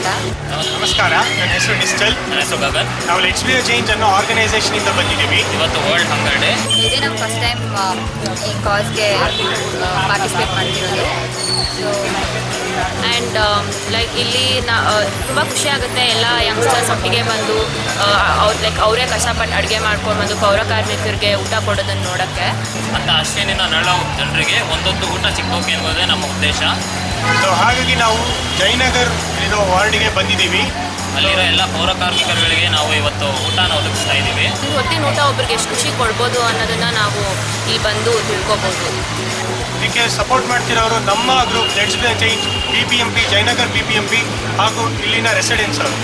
ಅಂತ. ನಮಸ್ಕಾರ, ನನ್ನ ಹೆಸರು ನಿಶ್ಚಲ್. ನನ್ನ ಹೆಸರು ಗಗನ್. ನಾವು ಲೆಟ್ಸ್ ಬಿ ಅ ಚೇಂಜ್ ಅನ್ನೋ ಆರ್ಗನೈಸೇಷನ್ ಇಂದ ಬಂದಿದ್ದೀವಿ. ಇವತ್ತು ವರ್ಲ್ಡ್ ಹಂಗರ್ ಡೇ. ಇದೇ ನಮ್ಮ ಫಸ್ಟ್ ಟೈಮ್ ಈ ಕಾಸ್ಗೆ ಪಾರ್ಟಿಸಿಪೇಟ್ ಮಾಡ್ತಿರೋದು. ಸೊ ಆ್ಯಂಡ್ ಲೈಕ್ ಇಲ್ಲಿ ತುಂಬ ಖುಷಿ ಆಗುತ್ತೆ. ಎಲ್ಲ ಯಂಗ್ಸ್ಟರ್ಸ್ ಒಟ್ಟಿಗೆ ಬಂದು ಅವರೇ ಕಷ್ಟಪಟ್ಟು ಅಡುಗೆ ಮಾಡ್ಕೊಂಡು ಬಂದು ಪೌರ ಕಾರ್ಮಿಕರಿಗೆ ಊಟ ಕೊಡೋದನ್ನು ನೋಡೋಕ್ಕೆ ಅಂತ ಅಷ್ಟೇನಿನ ನಳ ಜನರಿಗೆ ಒಂದೊಂದು ಊಟ ಸಿಕ್ಕೋಕೆ ಅನ್ನೋದೇ ನಮ್ಮ ಉದ್ದೇಶ. ಸೊ ಹಾಗಾಗಿ ನಾವು ಜಯನಗರ್ ಇರೋ ವಾರ್ಡ್ಗೆ ಬಂದಿದ್ದೀವಿ. ಅಲ್ಲಿರೋ ಎಲ್ಲ ಪೌರ ಕಾರ್ಮಿಕರುಗಳಿಗೆ ನಾವು ಇವತ್ತು ಊಟನ ಒದಗಿಸ್ತಾ ಇದ್ದೀವಿ. ಹೊತ್ತಿನ ಊಟ ಒಬ್ರಿಗೆ ಎಷ್ಟು ಖುಷಿ ಕೊಡ್ಬೋದು ಅನ್ನೋದನ್ನು ನಾವು ಇಲ್ಲಿ ಬಂದು ತಿಳ್ಕೊಬೋದು. ಇದಕ್ಕೆ ಸಪೋರ್ಟ್ ಮಾಡ್ತಿರೋರು ನಮ್ಮ group let's be a change PPMP Jayanagar PPMP ಹಾಗೂ ಇಲ್ಲಿನ ರೆಸಿಡೆನ್ಸ್ ಅವರು.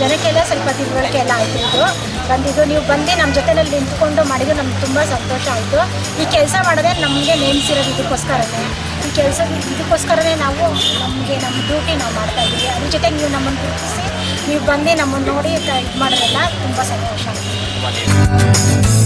ಜನಕ್ಕೆಲ್ಲ ಸ್ವಲ್ಪ ತಿಳುವಳಿಕೆ ಎಲ್ಲ ಆಯಿತು. ಬಂದಿದ್ದು ನೀವು ಬಂದು ನಮ್ಮ ಜೊತೆಯಲ್ಲಿ ನಿಂತ್ಕೊಂಡು ಮಾಡಿದ್ದು ನಮ್ಗೆ ತುಂಬ ಸಂತೋಷ ಆಯಿತು. ಈ ಕೆಲಸ ಮಾಡೋದೇ ನಮಗೆ ನೇಮಿಸಿರೋದು ಇದಕ್ಕೋಸ್ಕರನೇ. ಈ ಇದಕ್ಕೋಸ್ಕರನೇ ನಾವು ನಮ್ಮ ಡ್ಯೂಟಿ ನಾವು ಮಾಡ್ತಾಯಿದ್ದೀವಿ. ಅದ್ರ ಜೊತೆಗೆ ನೀವು ನಮ್ಮನ್ನು ಗುರುತಿಸಿ ನೀವು ಬಂದು ನಮ್ಮನ್ನು ನೋಡಿ ಇದು ಮಾಡೋದ್ರೆಲ್ಲ ತುಂಬ ಸಂತೋಷ ಆಯಿತು.